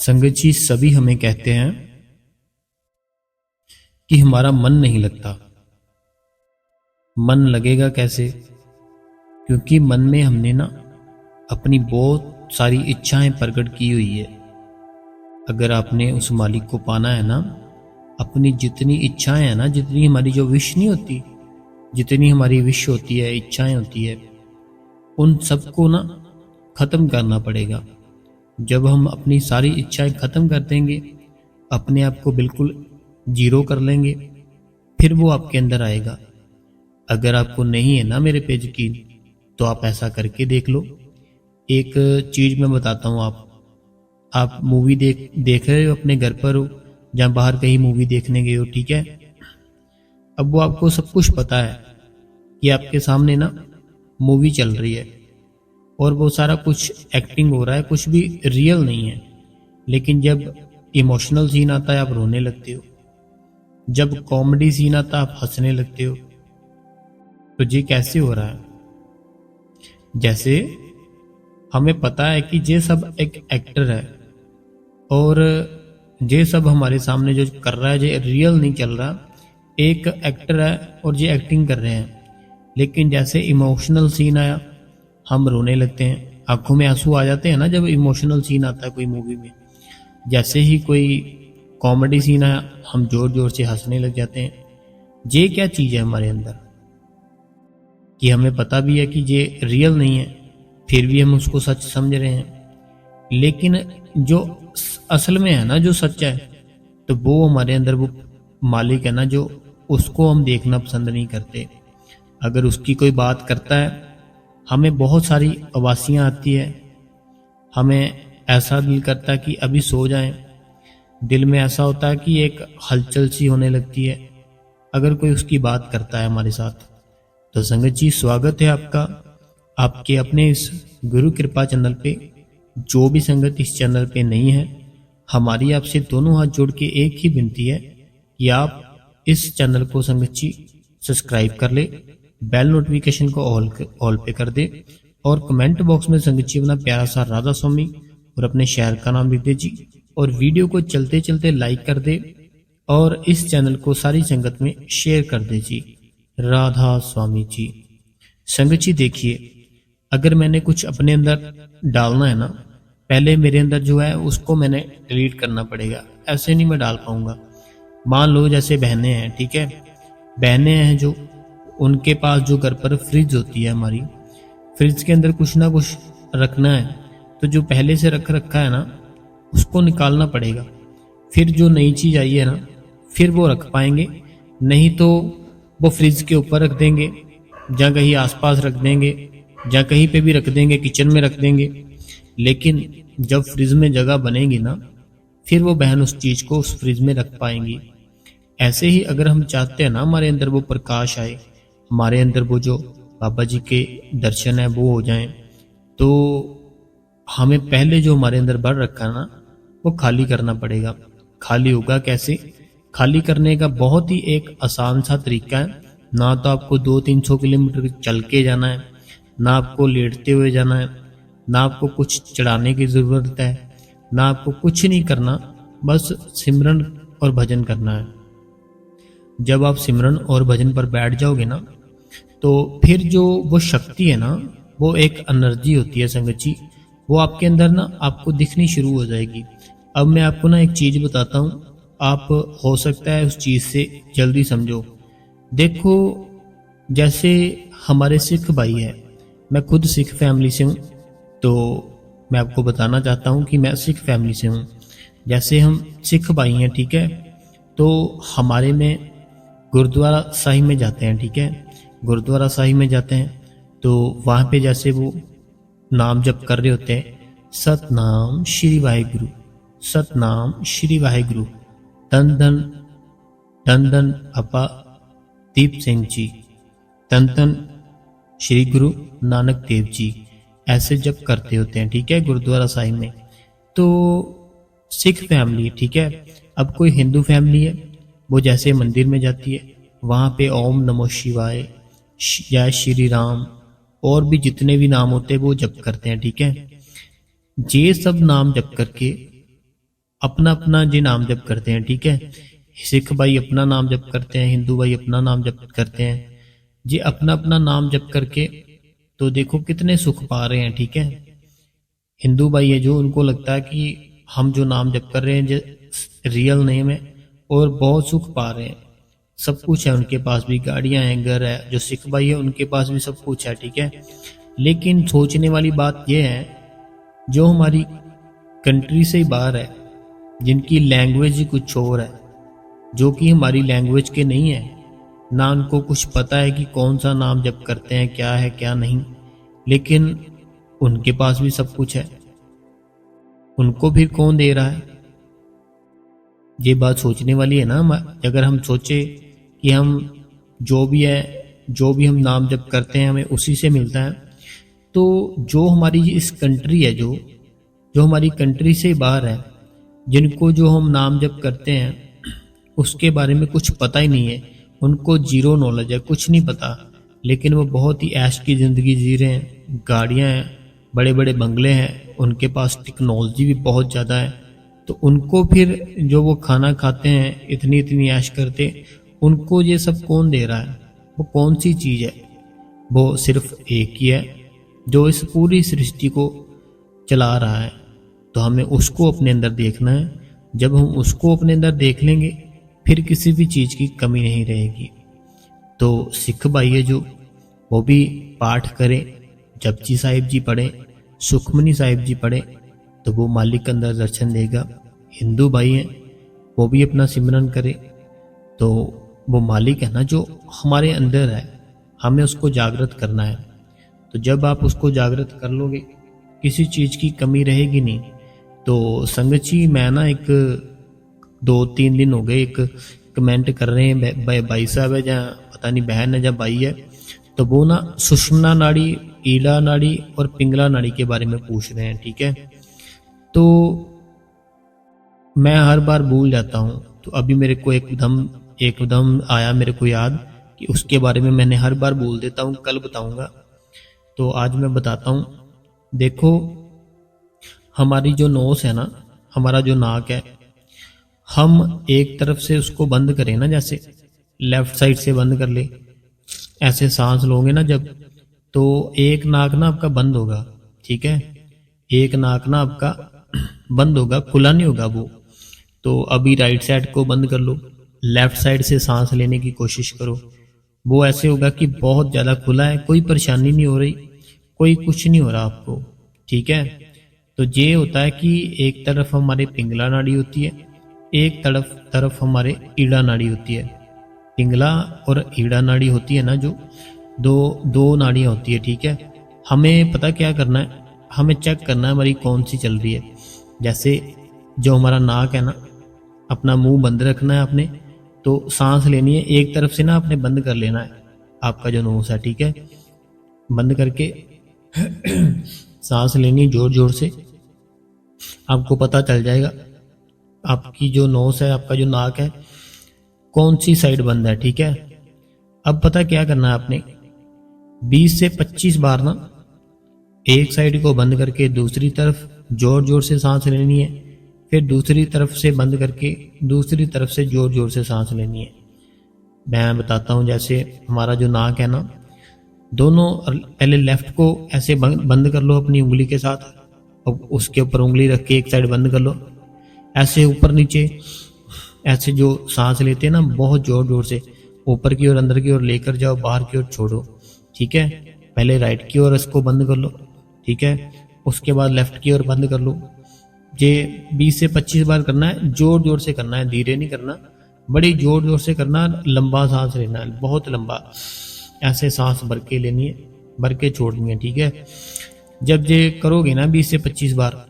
संगत जी, सभी हमें कहते हैं कि हमारा मन नहीं लगता। मन लगेगा कैसे? क्योंकि मन में हमने ना अपनी बहुत सारी इच्छाएं प्रकट की हुई है। अगर आपने उस मालिक को पाना है ना, अपनी जितनी इच्छाएं हैं ना, जितनी हमारी जो विश नहीं होती, जितनी हमारी विश होती है, इच्छाएं होती है, उन सबको ना खत्म करना पड़ेगा। जब हम अपनी सारी इच्छाएं खत्म कर देंगे, अपने आप को बिल्कुल जीरो कर लेंगे, फिर वो आपके अंदर आएगा। अगर आपको नहीं है ना मेरे पे यकीन, तो आप ऐसा करके देख लो। एक चीज मैं बताता हूँ। आप मूवी देख रहे हो, अपने घर पर हो या बाहर कहीं मूवी देखने गए हो, ठीक है। अब वो आपको सब कुछ पता है कि आपके सामने ना मूवी चल रही है और वो सारा कुछ एक्टिंग हो रहा है, कुछ भी रियल नहीं है। लेकिन जब इमोशनल सीन आता है, आप रोने लगते हो। जब कॉमेडी सीन आता है, आप हंसने लगते हो। तो ये कैसे हो रहा है? जैसे हमें पता है कि ये सब एक एक्टर है और ये सब हमारे सामने जो कर रहा है ये रियल नहीं चल रहा। एक एक्टर है और ये एक्टिंग कर रहे हैं। लेकिन जैसे इमोशनल सीन आया, हम रोने लगते हैं, आंखों में आंसू आ जाते हैं ना जब इमोशनल सीन आता है कोई मूवी में। जैसे ही कोई कॉमेडी सीन आया, हम जोर जोर से हंसने लग जाते हैं। ये क्या चीज़ है हमारे अंदर कि हमें पता भी है कि ये रियल नहीं है, फिर भी हम उसको सच समझ रहे हैं। लेकिन जो असल में है ना, जो सच है, तो वो हमारे अंदर वो मालिक है ना, जो उसको हम देखना पसंद नहीं करते। अगर उसकी कोई बात करता है, हमें बहुत सारी अवासियाँ आती है, हमें ऐसा दिल करता है कि अभी सो जाएं। दिल में ऐसा होता है कि एक हलचल सी होने लगती है अगर कोई उसकी बात करता है हमारे साथ। तो संगत जी, स्वागत है आपका आपके अपने इस गुरु कृपा चैनल पे। जो भी संगत इस चैनल पे नहीं है, हमारी आपसे दोनों हाथ जोड़ के एक ही विनती है कि आप इस चैनल को संगत जी सब्सक्राइब कर ले, बेल नोटिफिकेशन को ऑल पे कर दे और कमेंट बॉक्स में संगत जी अपना प्यारा सा राधा स्वामी और अपने शहर का नाम लिख दे जी। और वीडियो को चलते चलते लाइक कर दे और इस चैनल को सारी संगत में शेयर कर दे जी। राधा स्वामी जी। संगत जी देखिए, अगर मैंने कुछ अपने अंदर डालना है ना, पहले मेरे अंदर जो है उसको मैंने डिलीट करना पड़ेगा। ऐसे नहीं मैं डाल पाऊंगा। मान लो जैसे बहनें हैं, ठीक है, बहनें हैं जो, उनके पास जो घर पर फ्रिज होती है, हमारी फ्रिज के अंदर कुछ ना कुछ रखना है, तो जो पहले से रख रखा है ना, उसको निकालना पड़ेगा। फिर जो नई चीज आई है ना, फिर वो रख पाएंगे। नहीं तो वो फ्रिज के ऊपर रख देंगे, या कहीं आसपास रख देंगे, या कहीं पे भी रख देंगे, किचन में रख देंगे। लेकिन जब फ्रिज में जगह बनेगी ना, फिर वो बहन उस चीज को उस फ्रिज में रख पाएंगी। ऐसे ही अगर हम चाहते हैं ना हमारे अंदर वो प्रकाश आए, हमारे अंदर वो जो बाबा जी के दर्शन है वो हो जाएं, तो हमें पहले जो हमारे अंदर भर रखा है ना, वो खाली करना पड़ेगा। खाली होगा कैसे? खाली करने का बहुत ही एक आसान सा तरीका है। ना तो आपको 200-300 किलोमीटर चल के जाना है, ना आपको लेटते हुए जाना है, ना आपको कुछ चढ़ाने की ज़रूरत है, ना आपको कुछ नहीं करना, बस सिमरन और भजन करना है। जब आप सिमरन और भजन पर बैठ जाओगे ना, तो फिर जो वो शक्ति है ना, वो एक एनर्जी होती है संगत जी, वो आपके अंदर ना आपको दिखनी शुरू हो जाएगी। अब मैं आपको ना एक चीज़ बताता हूँ, आप हो सकता है उस चीज़ से जल्दी समझो। देखो, जैसे हमारे सिख भाई है, मैं खुद सिख फैमिली से हूँ, तो मैं आपको बताना चाहता हूँ कि मैं सिख फैमिली से हूँ। जैसे हम सिख भाई हैं, ठीक है, तो हमारे में गुरुद्वारा साहिब में जाते हैं, ठीक है, गुरुद्वारा साहिब में जाते हैं, तो वहाँ पे जैसे वो नाम जप कर रहे होते हैं, सतनाम श्री वाहिगुरु, सतनाम श्री वाहिगुरु, धन धन धन धन अपा दीप सिंह जी, धन धन श्री गुरु नानक देव जी, ऐसे जब करते होते हैं, ठीक है, गुरुद्वारा साहिब में। तो सिख फैमिली, ठीक है। अब कोई हिंदू फैमिली है, वो जैसे मंदिर में जाती है, वहाँ पे ओम नमो शिवाय, जय श्री राम और भी जितने भी नाम होते हैं वो जप करते हैं, ठीक है। ये सब नाम जप करके अपना अपना जी नाम जप करते हैं, ठीक है। सिख भाई अपना नाम जप करते हैं, हिंदू भाई अपना नाम जप करते हैं जी, अपना अपना नाम जप करके तो देखो कितने सुख पा रहे हैं, ठीक है। हिंदू भाई है जो, उनको लगता है कि हम जो नाम जप कर रहे हैं जो रियल नेम है, और बहुत सुख पा रहे हैं, सब कुछ है उनके पास भी, गाड़ियां हैं, घर है। जो सिख भाई है उनके पास भी सब कुछ है, ठीक है। लेकिन सोचने वाली बात यह है, जो हमारी कंट्री से बाहर है, जिनकी लैंग्वेज ही कुछ और है, जो कि हमारी लैंग्वेज के नहीं है, ना उनको कुछ पता है कि कौन सा नाम जप करते हैं, क्या है क्या नहीं, लेकिन उनके पास भी सब कुछ है, उनको फिर कौन दे रहा है? ये बात सोचने वाली है ना। अगर हम सोचे कि हम जो भी है, जो भी हम नाम जप करते हैं हमें उसी से मिलता है, तो जो हमारी इस कंट्री है, जो जो हमारी कंट्री से बाहर है, जिनको जो हम नाम जप करते हैं उसके बारे में कुछ पता ही नहीं है, उनको जीरो नॉलेज है, कुछ नहीं पता, लेकिन वो बहुत ही ऐश की ज़िंदगी जी रहे हैं, गाड़ियां हैं, बड़े बड़े बंगले हैं, उनके पास टेक्नोलॉजी भी बहुत ज़्यादा है। तो उनको फिर जो वो खाना खाते हैं, इतनी इतनी ऐश करते, उनको ये सब कौन दे रहा है? वो कौन सी चीज़ है? वो सिर्फ एक ही है जो इस पूरी सृष्टि को चला रहा है। तो हमें उसको अपने अंदर देखना है। जब हम उसको अपने अंदर देख लेंगे, फिर किसी भी चीज़ की कमी नहीं रहेगी। तो सिख भाई है जो, वो भी पाठ करें, जपजी साहिब जी पढ़े, सुखमनी साहिब जी पढ़े, तो वो मालिक के अंदर दर्शन देगा। हिंदू भाई हैं, वो भी अपना सिमरन करे, तो वो मालिक है ना जो हमारे अंदर है, हमें उसको जागृत करना है। तो जब आप उसको जागृत कर लोगे, किसी चीज़ की कमी रहेगी नहीं। तो संगत जी, मैं ना एक 2-3 दिन हो गए, एक कमेंट कर रहे हैं भाई साहब है, जहाँ पता नहीं बहन है या भाई है, तो वो ना सुषुम्ना नाड़ी, ईला नाड़ी और पिंगला नाड़ी के बारे में पूछ रहे हैं, ठीक है। तो मैं हर बार भूल जाता हूँ, तो अभी मेरे को एकदम आया मेरे को याद कि उसके बारे में मैंने हर बार बोल देता हूँ, कल बताऊंगा। तो आज मैं बताता हूँ। देखो, हमारी जो नोस है ना, हमारा जो नाक है, हम एक तरफ से उसको बंद करें ना, जैसे लेफ्ट साइड से बंद कर ले, ऐसे सांस लोगे ना जब, तो एक नाक ना आपका बंद होगा, ठीक है। एक नाक ना आपका बंद होगा, खुला नहीं होगा वो। तो अभी राइट साइड को बंद कर लो, लेफ्ट साइड से सांस लेने की कोशिश करो, वो ऐसे होगा कि बहुत ज़्यादा खुला है, कोई परेशानी नहीं हो रही, कोई कुछ नहीं हो रहा आपको, ठीक है। तो ये होता है कि एक तरफ हमारे पिंगला नाड़ी होती है, एक तरफ हमारे ईड़ा नाड़ी होती है। पिंगला और ईड़ा नाड़ी होती है ना, जो दो नाड़ियाँ होती है, ठीक है। हमें पता क्या करना है, हमें चेक करना है हमारी कौन सी चल रही है। जैसे जो हमारा नाक है ना, अपना मुंह बंद रखना है आपने, तो सांस लेनी है एक तरफ से ना, आपने बंद कर लेना है आपका जो नोस है, ठीक है। बंद करके सांस लेनी जोर जोर से, आपको पता चल जाएगा आपकी जो नोस है, आपका जो नाक है, कौन सी साइड बंद है, ठीक है। अब पता क्या करना है आपने, 20 से 25 बार ना एक साइड को बंद करके दूसरी तरफ जोर जोर से सांस लेनी है, फिर दूसरी तरफ से बंद करके दूसरी तरफ से जोर जोर से सांस लेनी है। मैं बताता हूँ। जैसे हमारा जो नाक है ना, दोनों पहले लेफ्ट को ऐसे बंद कर लो अपनी उंगली के साथ, और उसके ऊपर उंगली रख के एक साइड बंद कर लो, ऐसे ऊपर नीचे, ऐसे जो सांस लेते हैं ना बहुत जोर जोर से, ऊपर की ओर अंदर की ओर लेकर जाओ, बाहर की ओर छोड़ो, ठीक है। पहले राइट की ओर इसको बंद कर लो, ठीक है, उसके बाद लेफ्ट की ओर बंद कर लो। ये 20 से 25 बार करना है, जोर जोर से करना है, धीरे नहीं करना, बड़ी जोर जोर से करना, लंबा सांस लेना है, बहुत लंबा, ऐसे सांस भर के लेनी है, भर के छोड़नी है, ठीक है। जब ये करोगे ना 20 से 25 बार,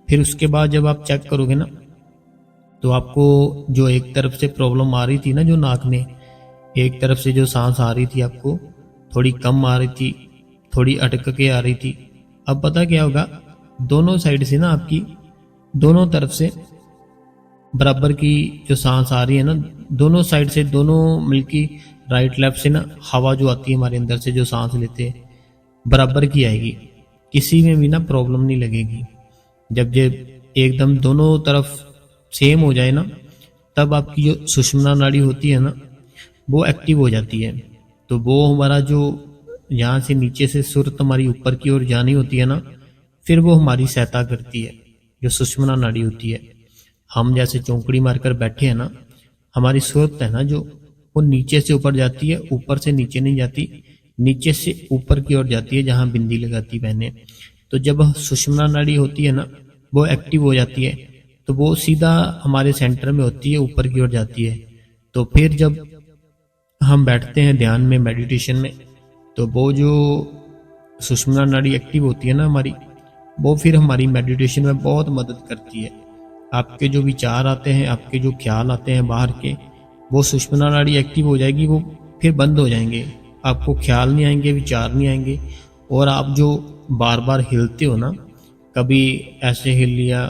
फिर उसके बाद जब आप चेक करोगे ना, तो आपको जो एक तरफ से प्रॉब्लम आ रही थी ना, जो नाक में एक तरफ से जो सांस आ रही थी, आपको थोड़ी कम आ रही थी, थोड़ी अटक के आ रही थी, अब पता क्या होगा, दोनों साइड से ना आपकी, दोनों तरफ से बराबर की जो सांस आ रही है ना, दोनों साइड से, दोनों मिलकी राइट लेफ्ट से ना हवा जो आती है हमारे अंदर से, जो सांस लेते हैं, बराबर की आएगी, किसी में भी ना प्रॉब्लम नहीं लगेगी। जब ये एकदम दोनों तरफ सेम हो जाए ना, तब आपकी जो सुषुम्ना नाड़ी होती है ना वो एक्टिव हो जाती है। तो वो हमारा जो यहाँ से नीचे से सुरत हमारी ऊपर की ओर जानी होती है ना, फिर वो हमारी सहायता करती है, जो सुषुम्ना नाड़ी होती है। हम जैसे चौंकड़ी मारकर बैठे हैं ना, हमारी सुरत है ना जो, वो नीचे से ऊपर जाती है, ऊपर से नीचे नहीं जाती, नीचे से ऊपर की ओर जाती है जहाँ बिंदी लगाती बहने। तो जब सुषुम्ना नाड़ी होती है ना वो एक्टिव हो जाती है, तो वो सीधा हमारे सेंटर में होती है, ऊपर की ओर जाती है। तो फिर जब हम बैठते हैं ध्यान में, मेडिटेशन में, तो वो जो सुषुम्ना नाड़ी एक्टिव होती है ना हमारी, वो फिर हमारी मेडिटेशन में बहुत मदद करती है। आपके जो विचार आते हैं, आपके जो ख्याल आते हैं बाहर के, वो सुषुम्ना नाड़ी एक्टिव हो जाएगी, वो फिर बंद हो जाएंगे। आपको ख्याल नहीं आएंगे, विचार नहीं आएंगे। और आप जो बार बार हिलते हो ना, कभी ऐसे हिल लिया,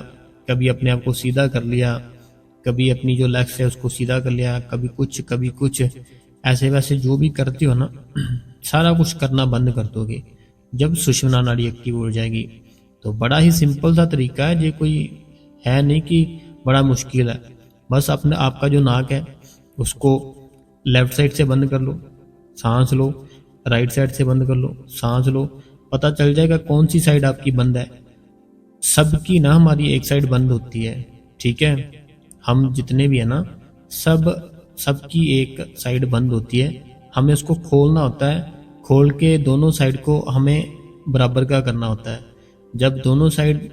कभी अपने आप को सीधा कर लिया, कभी अपनी जो लेग्स है उसको सीधा कर लिया, कभी कुछ ऐसे वैसे जो भी करते हो ना, सारा कुछ करना बंद कर दोगे जब सुषुम्ना नाड़ी एक्टिव हो जाएगी। तो बड़ा ही सिंपल सा तरीका है, ये कोई है नहीं कि बड़ा मुश्किल है। बस अपने आपका जो नाक है उसको लेफ्ट साइड से बंद कर लो, सांस लो, राइट साइड से बंद कर लो, सांस लो, पता चल जाएगा कौन सी साइड आपकी बंद है। सबकी ना हमारी एक साइड बंद होती है, ठीक है। हम जितने भी है ना, सबकी एक साइड बंद होती है। हमें उसको खोलना होता है, खोल के दोनों साइड को हमें बराबर का करना होता है। जब दोनों साइड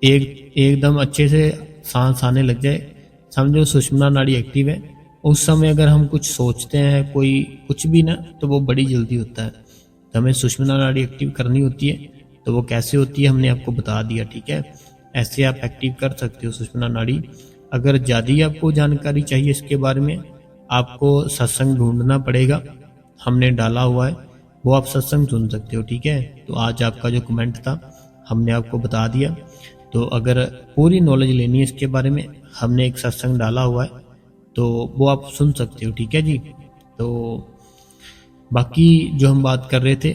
एकदम अच्छे से सांस आने लग जाए, समझो सुषुम्ना नाड़ी एक्टिव है। उस समय अगर हम कुछ सोचते हैं, कोई कुछ भी ना, तो वो बड़ी जल्दी होता है। तो हमें सुषुम्ना नाड़ी एक्टिव करनी होती है। तो वो कैसे होती है हमने आपको बता दिया, ठीक है। ऐसे आप एक्टिव कर सकते हो सुषुम्ना नाड़ी। अगर ज़्यादा आपको जानकारी चाहिए इसके बारे में, आपको सत्संग ढूंढना पड़ेगा, हमने डाला हुआ है, वो आप सत्संग सुन सकते हो, ठीक है। तो आज आपका जो कमेंट था हमने आपको बता दिया। तो अगर पूरी नॉलेज लेनी है इसके बारे में, हमने एक सत्संग डाला हुआ है, तो वो आप सुन सकते हो, ठीक है जी। तो बाकी जो हम बात कर रहे थे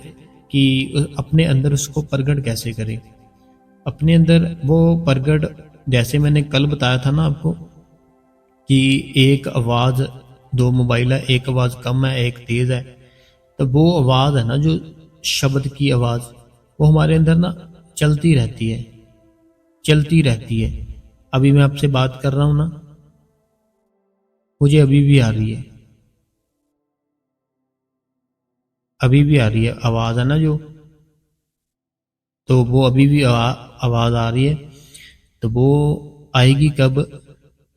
कि अपने अंदर उसको प्रगट कैसे करें, अपने अंदर वो प्रगट, जैसे मैंने कल बताया था ना आपको कि एक आवाज़, दो मोबाइल है, एक आवाज़ कम है एक तेज़ है। तो वो आवाज़ है ना, जो शब्द की आवाज़, वो हमारे अंदर ना चलती रहती है, चलती रहती है। अभी मैं आपसे बात कर रहा हूं ना, मुझे अभी भी आ रही है, अभी भी आ रही है आवाज़ है ना जो, तो वो अभी भी आवाज़ आ रही है। तो वो आएगी कब,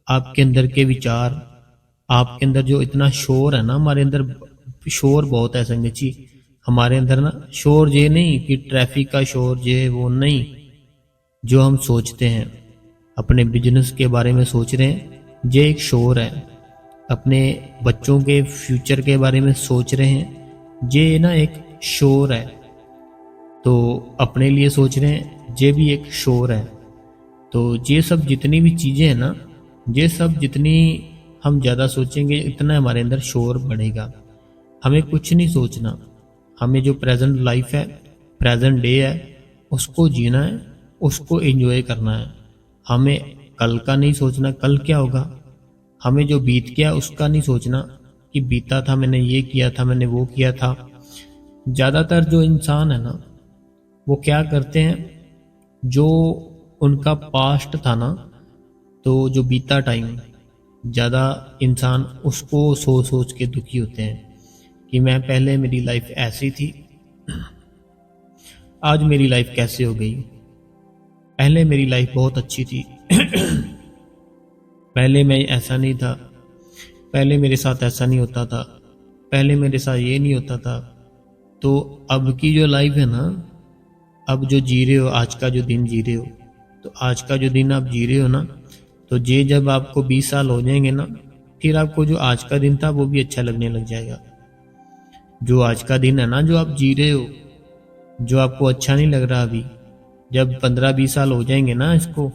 आपके अंदर के विचार, आपके अंदर जो इतना शोर है ना, हमारे अंदर शोर बहुत है संगत जी। हमारे अंदर ना शोर ये नहीं कि ट्रैफिक का शोर, ये वो नहीं। जो हम सोचते हैं, अपने बिजनेस के बारे में सोच रहे हैं, ये एक शोर है। अपने बच्चों के फ्यूचर के बारे में सोच रहे हैं, ये ना एक शोर है। तो अपने लिए सोच रहे हैं, ये भी एक शोर है। तो ये सब जितनी भी चीज़ें हैं ना, ये सब जितनी हम ज़्यादा सोचेंगे, इतना हमारे अंदर शोर बढ़ेगा। हमें कुछ नहीं सोचना, हमें जो प्रेजेंट लाइफ है, प्रेजेंट डे है, उसको जीना है, उसको एंजॉय करना है। हमें कल का नहीं सोचना, कल क्या होगा। हमें जो बीत गया उसका नहीं सोचना कि बीता था, मैंने ये किया था, मैंने वो किया था। ज़्यादातर जो इंसान है ना, वो क्या करते हैं, जो उनका पास्ट था ना, तो जो बीता टाइम, ज़्यादा इंसान उसको सोच सोच के दुखी होते हैं कि मैं पहले, मेरी लाइफ ऐसी थी, आज मेरी लाइफ कैसे हो गई। पहले मेरी लाइफ बहुत अच्छी थी, पहले मैं ऐसा नहीं था, पहले मेरे साथ ऐसा नहीं होता था, पहले मेरे साथ ये नहीं होता था। तो अब की जो लाइफ है ना, अब जो जी रहे हो, आज का जो दिन जी रहे हो, तो आज का जो दिन आप जी रहे हो ना, तो ये जब आपको 20 साल हो जाएंगे ना, फिर आपको जो आज का दिन था वो भी अच्छा लगने लग जाएगा। जो आज का दिन है ना, जो आप जी रहे हो, जो आपको अच्छा नहीं लग रहा अभी, जब 15-20 साल हो जाएंगे ना इसको,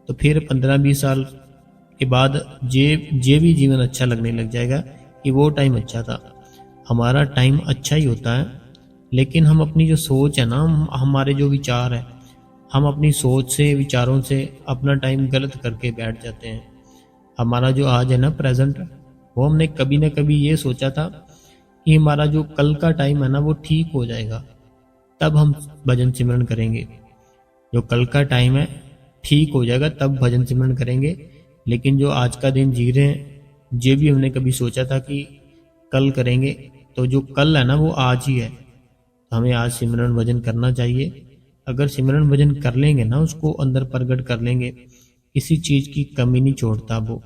तो फिर 15-20 साल के बाद ये भी जीवन अच्छा लगने लग जाएगा कि वो टाइम अच्छा था। हमारा टाइम अच्छा ही होता है, लेकिन हम अपनी जो सोच है ना, हमारे जो विचार है, हम अपनी सोच से, विचारों से अपना टाइम गलत करके बैठ जाते हैं। हमारा जो आज है ना प्रेजेंट, वो हमने कभी ना कभी ये सोचा था कि हमारा जो कल का टाइम है ना वो ठीक हो जाएगा, तब हम भजन सिमरन करेंगे। जो कल का टाइम है ठीक हो जाएगा तब भजन सिमरन करेंगे। लेकिन जो आज का दिन जी रहे हैं, ये भी हमने कभी सोचा था कि कल करेंगे, तो जो कल है ना वो आज ही है। तो हमें आज सिमरन भजन करना चाहिए। अगर सिमरन भजन कर लेंगे ना, उसको अंदर प्रकट कर लेंगे, किसी चीज की कमी नहीं छोड़ता वो।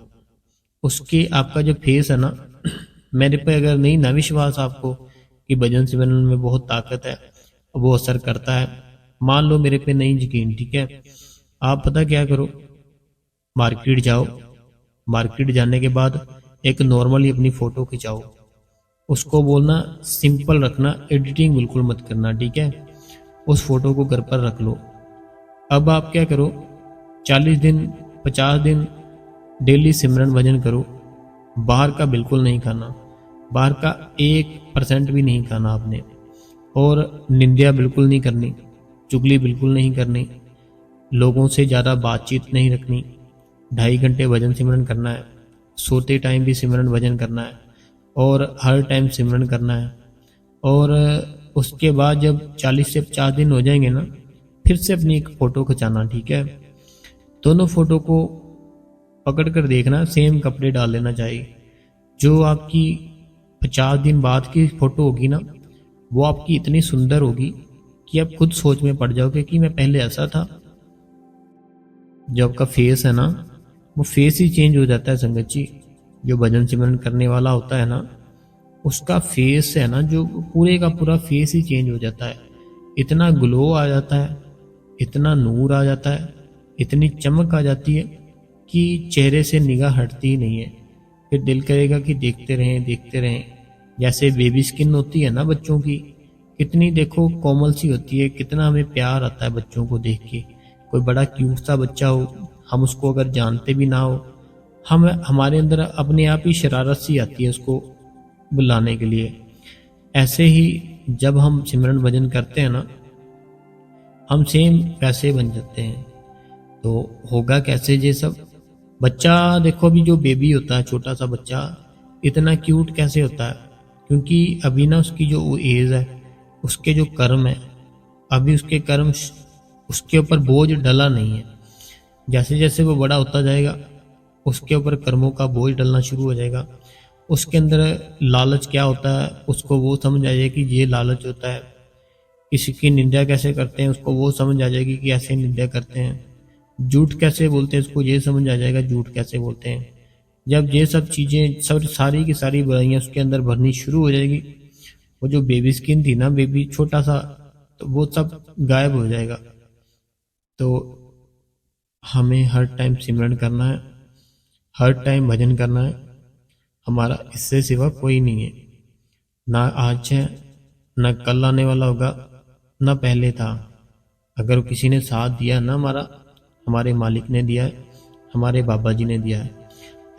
उसके आपका जो फेस है ना मेरे पे अगर नहीं ना विश्वास आपको कि भजन सिमरन में बहुत ताकत है, वो असर करता है, मान लो मेरे पे नहीं यकीन, ठीक है, आप पता क्या करो, मार्केट जाओ, मार्केट जाने के बाद एक नॉर्मली अपनी फोटो खिंचाओ, उसको बोलना सिंपल रखना, एडिटिंग बिल्कुल मत करना, ठीक है। उस फोटो को घर पर रख लो। अब आप क्या करो, 40 दिन 50 दिन डेली सिमरन भजन करो। बाहर का बिल्कुल नहीं खाना, बाहर का 1% भी नहीं खाना आपने, और निंदा बिल्कुल नहीं करनी, चुगली बिल्कुल नहीं करनी, लोगों से ज़्यादा बातचीत नहीं रखनी। 2.5 घंटे भजन सिमरन करना है, सोते टाइम भी सिमरन भजन करना है, और हर टाइम सिमरन करना है। और उसके बाद जब 40 से 50 दिन हो जाएंगे ना, फिर से अपनी एक फ़ोटो खिंचाना, ठीक है। दोनों फोटो को पकड़ कर देखना, सेम कपड़े डाल लेना चाहिए। जो आपकी 50 दिन बाद की फ़ोटो होगी ना, वो आपकी इतनी सुंदर होगी कि आप खुद सोच में पड़ जाओगे कि मैं पहले ऐसा था। जो आपका फेस है ना, वो फेस ही चेंज हो जाता है संगत जी। जो भजन सिमरन करने वाला होता है ना, उसका फेस है ना, जो पूरे का पूरा फेस ही चेंज हो जाता है। इतना ग्लो आ जाता है, इतना नूर आ जाता है, इतनी चमक आ जाती है कि चेहरे से निगाह हटती ही नहीं है। फिर दिल करेगा कि देखते रहें देखते रहें। जैसे बेबी स्किन होती है ना बच्चों की, कितनी देखो कोमल सी होती है, कितना हमें प्यार आता है बच्चों को देख के। कोई बड़ा क्यूट सा बच्चा हो, हम उसको अगर जानते भी ना हो, हम हमारे अंदर अपने आप ही शरारत सी आती है उसको बुलाने के लिए। ऐसे ही जब हम सिमरन भजन करते हैं ना, हम सेम वैसे बन जाते हैं। तो होगा कैसे ये सब? बच्चा देखो, अभी जो बेबी होता है, छोटा सा बच्चा, इतना क्यूट कैसे होता है? क्योंकि अभी ना उसकी जो एज है, उसके जो कर्म है, अभी उसके कर्म उसके ऊपर बोझ डला नहीं है। जैसे जैसे वो बड़ा होता जाएगा, उसके ऊपर कर्मों का बोझ डलना शुरू हो जाएगा। उसके अंदर लालच क्या होता है उसको वो समझ आ जाएगी कि ये लालच होता है। किसी की निंदा कैसे करते हैं उसको वो समझ आ जाएगी कि ऐसे निंदा करते हैं। झूठ कैसे बोलते हैं उसको ये समझ आ जाएगा झूठ कैसे बोलते हैं। जब ये सब चीज़ें, सब सारी की सारी बुराइयां उसके अंदर भरनी शुरू हो जाएगी, वो जो बेबी स्किन थी ना, बेबी छोटा सा, तो वो सब गायब हो जाएगा। तो हमें हर टाइम सिमरन करना है, हर टाइम भजन करना है। हमारा इससे सिवा कोई नहीं है, ना आज है, ना कल आने वाला होगा, ना पहले था। अगर किसी ने साथ दिया ना हमारा, हमारे मालिक ने दिया है, हमारे बाबा जी ने दिया है।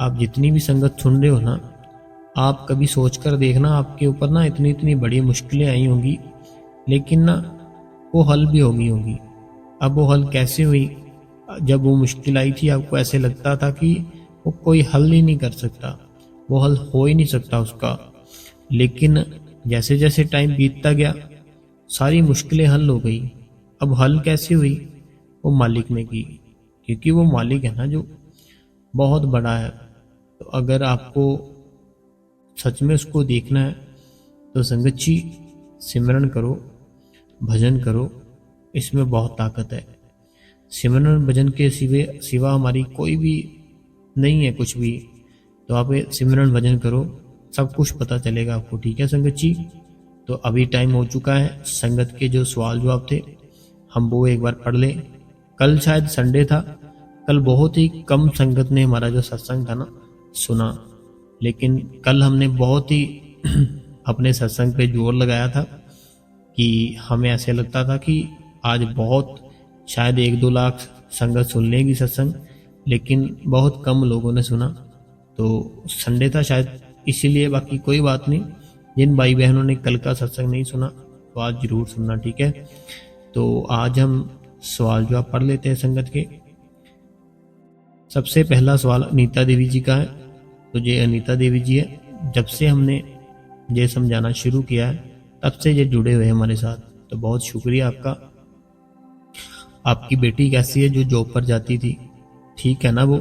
आप जितनी भी संगत सुन रहे हो ना, आप कभी सोच कर देखना, आपके ऊपर ना इतनी इतनी बड़ी मुश्किलें आई होंगी, लेकिन ना वो हल भी हो गई होंगी। अब वो हल कैसे हुई? जब वो मुश्किल आई थी, आपको ऐसे लगता था कि वो कोई हल ही नहीं कर सकता, वो हल हो ही नहीं सकता उसका। लेकिन जैसे जैसे टाइम बीतता गया, सारी मुश्किलें हल हो गई। अब हल कैसे हुई? वो मालिक ने की, क्योंकि वो मालिक है ना जो बहुत बड़ा है। तो अगर आपको सच में उसको देखना है तो संगत जी सिमरन करो, भजन करो, इसमें बहुत ताकत है। सिमरन भजन के सिवा हमारी कोई भी नहीं है कुछ भी। तो आप सिमरन भजन करो, सब कुछ पता चलेगा आपको, ठीक है संगत जी। तो अभी टाइम हो चुका है, संगत के जो सवाल जवाब थे हम वो एक बार पढ़ लें। कल शायद संडे था, कल बहुत ही कम संगत ने हमारा जो सत्संग था ना सुना, लेकिन कल हमने बहुत ही अपने सत्संग पे जोर लगाया था कि हमें ऐसे लगता था कि आज बहुत शायद 1-2 लाख संगत सुन लेगी सत्संग, लेकिन बहुत कम लोगों ने सुना। तो संडे था शायद इसीलिए, बाकी कोई बात नहीं। जिन भाई बहनों ने कल का सत्संग नहीं सुना तो आज जरूर सुनना, ठीक है। तो आज हम सवाल जो आप पढ़ लेते हैं संगत के। सबसे पहला सवाल अनीता देवी जी का है। तो ये अनीता देवी जी है, जब से हमने ये समझाना शुरू किया है तब से ये जुड़े हुए हैं हमारे साथ, तो बहुत शुक्रिया आपका। आपकी बेटी कैसी है जो जॉब पर जाती थी, ठीक है ना वो?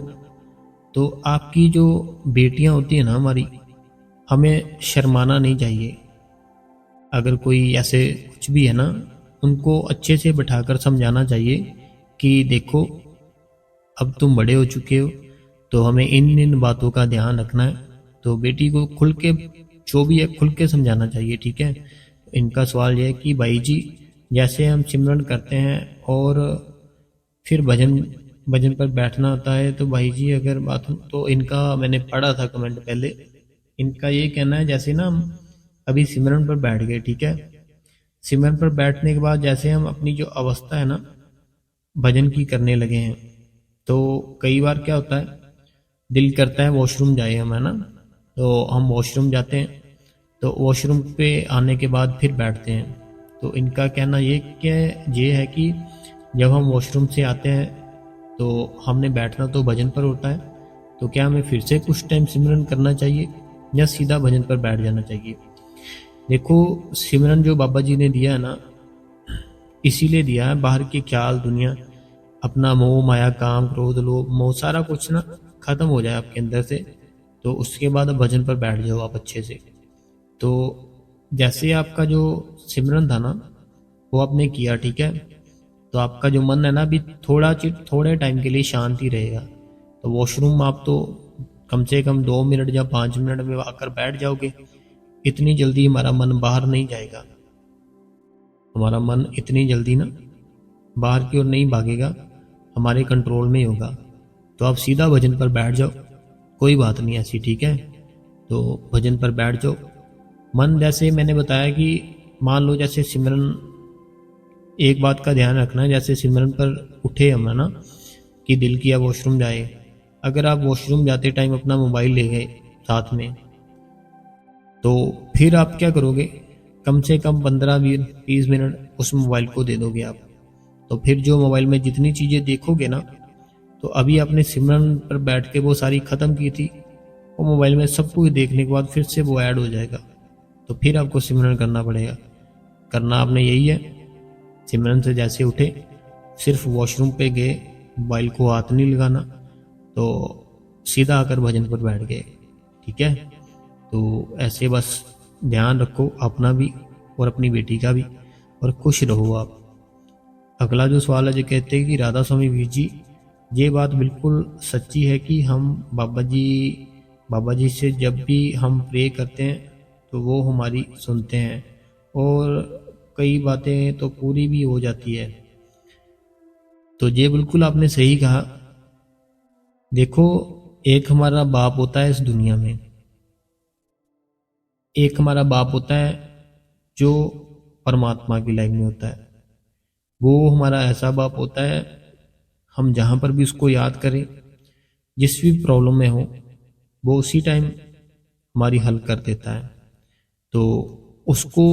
तो आपकी जो बेटियां होती है ना हमारी, हमें शर्माना नहीं चाहिए। अगर कोई ऐसे कुछ भी है ना, उनको अच्छे से बैठाकर समझाना चाहिए कि देखो अब तुम बड़े हो चुके हो, तो हमें इन इन बातों का ध्यान रखना है। तो बेटी को खुल के जो भी है खुल के समझाना चाहिए, ठीक है। इनका सवाल यह है कि भाई जी जैसे हम सिमरन करते हैं और फिर भजन भजन पर बैठना होता है, तो भाई जी अगर बात हो तो इनका मैंने पढ़ा था कमेंट पहले। इनका ये कहना है जैसे ना हम अभी सिमरन पर बैठ गए, ठीक है। सिमरन पर बैठने के बाद जैसे हम अपनी जो अवस्था है ना भजन की करने लगे हैं, तो कई बार क्या होता है दिल करता है वॉशरूम जाए हम, है ना। तो हम वॉशरूम जाते हैं, तो वॉशरूम पे आने के बाद फिर बैठते हैं। तो इनका कहना ये है कि जब हम वॉशरूम से आते हैं तो हमने बैठना तो भजन पर होता है, तो क्या हमें फिर से कुछ टाइम सिमरन करना चाहिए या सीधा भजन पर बैठ जाना चाहिए? देखो सिमरन जो बाबा जी ने दिया है ना, इसीलिए दिया है बाहर के ख्याल दुनिया, अपना मोह माया काम क्रोध लोभ मोह सारा कुछ ना खत्म हो जाए आपके अंदर से, तो उसके बाद अब भजन पर बैठ जाओ आप अच्छे से। तो जैसे आपका जो सिमरन था ना वो आपने किया, ठीक है, तो आपका जो मन है ना अभी थोड़े टाइम के लिए शांति रहेगा। तो वॉशरूम आप तो कम से कम 2 मिनट या 5 मिनट में आकर बैठ जाओगे। इतनी जल्दी हमारा मन बाहर नहीं जाएगा, हमारा मन इतनी जल्दी ना बाहर की ओर नहीं भागेगा, हमारे कंट्रोल में ही होगा। तो आप सीधा भजन पर बैठ जाओ, कोई बात नहीं ऐसी, ठीक है। तो भजन पर बैठ जाओ। मन जैसे मैंने बताया कि मान लो जैसे सिमरन, एक बात का ध्यान रखना है, जैसे सिमरन पर उठे हम है ना कि दिल किया वॉशरूम जाए, अगर आप वॉशरूम जाते टाइम अपना मोबाइल ले गए साथ में, तो फिर आप क्या करोगे, कम से कम 15-20 मिनट उस मोबाइल को दे दोगे आप। तो फिर जो मोबाइल में जितनी चीज़ें देखोगे ना, तो अभी आपने सिमरन पर बैठ के वो सारी ख़त्म की थी, वो मोबाइल में सब कुछ देखने के बाद फिर से वो ऐड हो जाएगा। तो फिर आपको सिमरन करना पड़ेगा। करना आपने यही है, सिमरन से जैसे उठे सिर्फ वॉशरूम पे गए, मोबाइल को हाथ नहीं लगाना, तो सीधा आकर भजन पर बैठ गए, ठीक है। तो ऐसे बस ध्यान रखो अपना भी और अपनी बेटी का भी, और खुश रहो आप। अगला जो सवाल है जो कहते हैं कि राधा स्वामी वीर जी, ये बात बिल्कुल सच्ची है कि हम बाबा जी से जब भी हम प्रे करते हैं तो वो हमारी सुनते हैं और कई बातें तो पूरी भी हो जाती है। तो ये बिल्कुल आपने सही कहा। देखो एक हमारा बाप होता है इस दुनिया में, एक हमारा बाप होता है जो परमात्मा की लाइन में होता है। वो हमारा ऐसा बाप होता है, हम जहाँ पर भी उसको याद करें, जिस भी प्रॉब्लम में हो, वो उसी टाइम हमारी हल कर देता है। तो उसको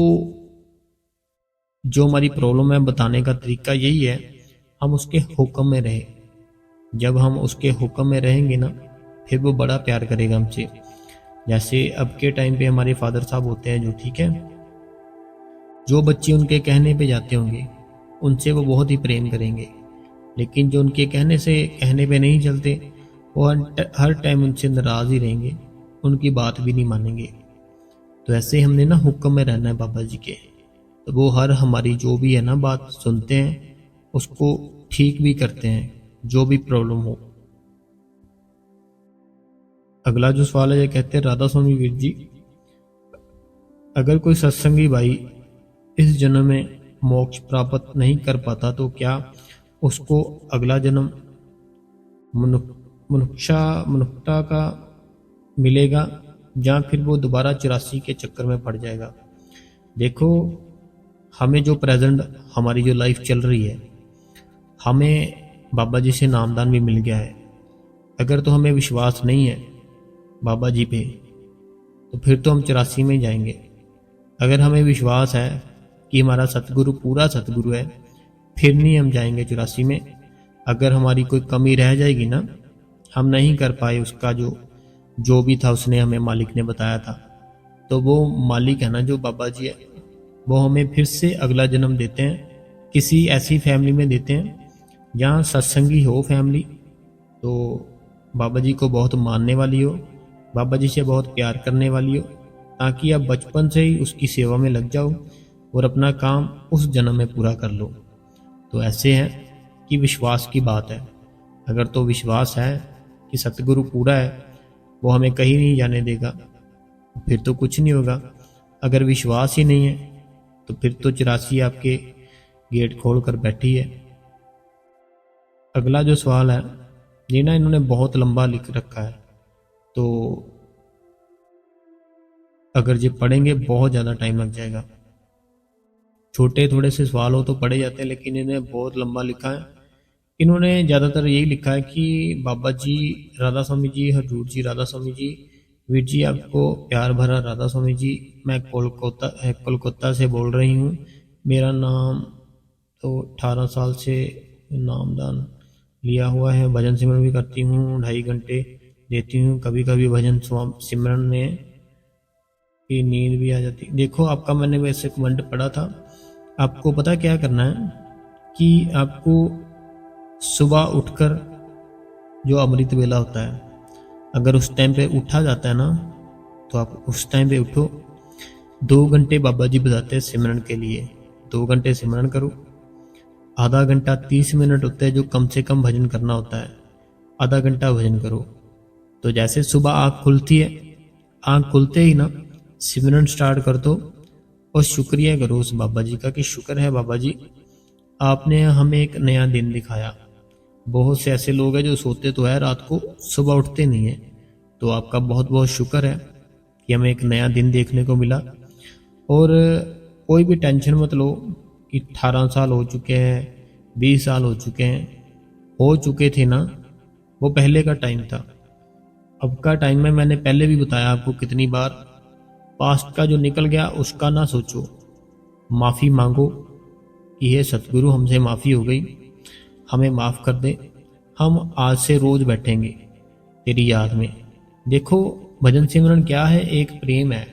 जो हमारी प्रॉब्लम है बताने का तरीका यही है, हम उसके हुक्म में रहें। जब हम उसके हुक्म में रहेंगे ना, फिर वो बड़ा प्यार करेगा हमसे। जैसे अब के टाइम पे हमारे फादर साहब होते हैं जो, ठीक है, जो बच्चे उनके कहने पे जाते होंगे उनसे वो बहुत ही प्रेम करेंगे, लेकिन जो उनके कहने पे नहीं चलते वो हर टाइम उनसे नाराज ही रहेंगे, उनकी बात भी नहीं मानेंगे। तो ऐसे हमने ना हुक्म में रहना है बाबा जी के, तो वो हर हमारी जो भी है ना बात सुनते हैं, उसको ठीक भी करते हैं जो भी प्रॉब्लम हो। अगला जो सवाल है ये कहते हैं राधा स्वामी वीर जी, अगर कोई सत्संगी भाई इस जन्म में मोक्ष प्राप्त नहीं कर पाता तो क्या उसको अगला जन्म मनुष्यता का मिलेगा या फिर वो दोबारा 84 के चक्कर में पड़ जाएगा? देखो हमें जो प्रेजेंट हमारी जो लाइफ चल रही है, हमें बाबा जी से नामदान भी मिल गया है। अगर तो हमें विश्वास नहीं है बाबा जी पे, तो फिर तो हम 84 में जाएंगे। अगर हमें विश्वास है कि हमारा सतगुरु पूरा सतगुरु है, फिर नहीं हम जाएंगे 84 में। अगर हमारी कोई कमी रह जाएगी ना, हम नहीं कर पाए उसका जो जो भी था उसने हमें मालिक ने बताया था, तो वो मालिक है ना जो बाबा जी है, वो हमें फिर से अगला जन्म देते हैं, किसी ऐसी फैमिली में देते हैं जहाँ सत्संगी हो फैमिली, तो बाबा जी को बहुत मानने वाली हो, बाबा जी से बहुत प्यार करने वाली हो, ताकि आप बचपन से ही उसकी सेवा में लग जाओ और अपना काम उस जन्म में पूरा कर लो। तो ऐसे है कि विश्वास की बात है। अगर तो विश्वास है कि सतगुरु पूरा है, वो हमें कहीं नहीं जाने देगा, फिर तो कुछ नहीं होगा। अगर विश्वास ही नहीं है तो फिर तो 84 आपके गेट खोल कर बैठी है। अगला जो सवाल है ये ना इन्होंने बहुत लंबा लिख रखा है, तो अगर ये पढ़ेंगे बहुत ज़्यादा टाइम लग जाएगा। छोटे थोड़े से सवाल हो तो पढ़े जाते हैं, लेकिन इन्हें बहुत लंबा लिखा है। इन्होंने ज़्यादातर यही लिखा है कि बाबा जी, राधा स्वामी जी, हजूर जी, राधा स्वामी जी, वीर जी आपको प्यार भरा राधा स्वामी जी, मैं कोलकाता से बोल रही हूँ। मेरा नाम तो 18 साल से नामदान लिया हुआ है, भजन सिमरन भी करती हूँ, 2.5 घंटे देती हूँ, कभी कभी भजन सिमरन में की नींद भी आ जाती। देखो आपका मैंने वैसे कमेंट पढ़ा था, आपको पता क्या करना है कि आपको सुबह उठकर जो अमृत वेला होता है, अगर उस टाइम पे उठा जाता है ना, तो आप उस टाइम पे उठो। 2 घंटे बाबा जी बताते हैं सिमरन के लिए, 2 घंटे सिमरन करो। आधा घंटा 30 मिनट होता है जो कम से कम भजन करना होता है, आधा घंटा भजन करो। तो जैसे सुबह आँख खुलती है, आँख खुलते ही ना सिमरन स्टार्ट कर दो और शुक्रिया करो उस बाबा जी का कि शुक्र है बाबा जी, आपने हमें एक नया दिन दिखाया। बहुत से ऐसे लोग हैं जो सोते तो है रात को, सुबह उठते नहीं है, तो आपका बहुत बहुत शुक्र है कि हमें एक नया दिन देखने को मिला। और कोई भी टेंशन मत लो कि 18 साल हो चुके हैं, 20 साल हो चुके हैं, हो चुके थे ना, वो पहले का टाइम था। अब का टाइम में मैंने पहले भी बताया आपको कितनी बार, पास्ट का जो निकल गया उसका ना सोचो, माफ़ी मांगो कि हे सतगुरु हमसे माफ़ी हो गई, हमें माफ़ कर दे, हम आज से रोज़ बैठेंगे तेरी याद में। देखो भजन सिमरन क्या है, एक प्रेम है।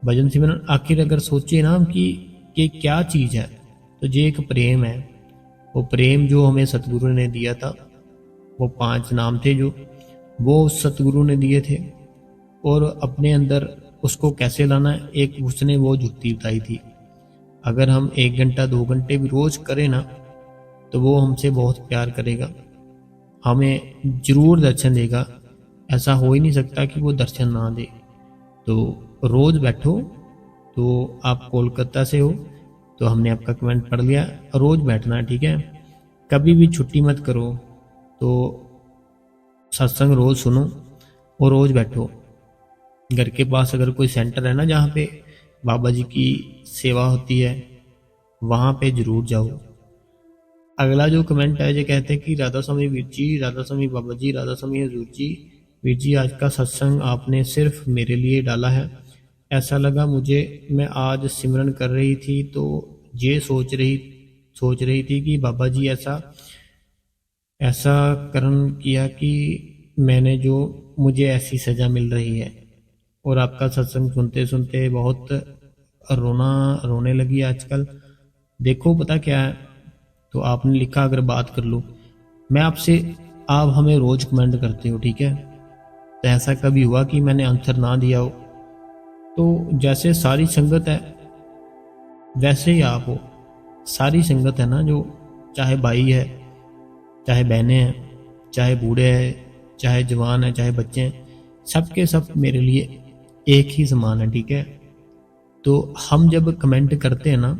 भजन सिमरन आखिर अगर सोचे ना कि क्या चीज़ है, तो ये एक प्रेम है। वो प्रेम जो हमें सतगुरु ने दिया था, वो 5 नाम थे जो वो सतगुरु ने दिए थे, और अपने अंदर उसको कैसे लाना है, एक उसने वो जुक्ति बताई थी। अगर हम 1 घंटा 2 घंटे भी रोज़ करें ना, तो वो हमसे बहुत प्यार करेगा, हमें जरूर दर्शन देगा। ऐसा हो ही नहीं सकता कि वो दर्शन ना दे। तो रोज़ बैठो। तो आप कोलकाता से हो तो हमने आपका कमेंट पढ़ लिया, रोज़ बैठना, ठीक है, कभी भी छुट्टी मत करो। तो सत्संग रोज़ सुनो और रोज़ बैठो। घर के पास अगर कोई सेंटर है ना जहाँ पे बाबा जी की सेवा होती है, वहाँ पे जरूर जाओ। अगला जो कमेंट है, जो कहते हैं कि राधा स्वामी वीर जी, राधा स्वामी बाबा जी, राधा स्वामी हजूर जी, वीर जी आज का सत्संग आपने सिर्फ मेरे लिए डाला है। ऐसा लगा मुझे, मैं आज सिमरन कर रही थी तो ये सोच रही थी कि बाबा जी ऐसा कर्म किया कि मैंने जो मुझे ऐसी सज़ा मिल रही है। और आपका सत्संग सुनते सुनते बहुत रोने लगी आजकल। देखो पता क्या है, तो आपने लिखा अगर बात कर लूँ मैं आपसे, आप हमें रोज़ कमेंट करते हो, ठीक है, तो ऐसा कभी हुआ कि मैंने आंसर ना दिया हो? तो जैसे सारी संगत है वैसे ही आप हो। सारी संगत है ना, जो चाहे भाई है, चाहे बहनें हैं, चाहे बूढ़े हैं, चाहे जवान हैं, चाहे बच्चे हैं, सबके सब मेरे लिए एक ही समान है, ठीक है। तो हम जब कमेंट करते हैं ना,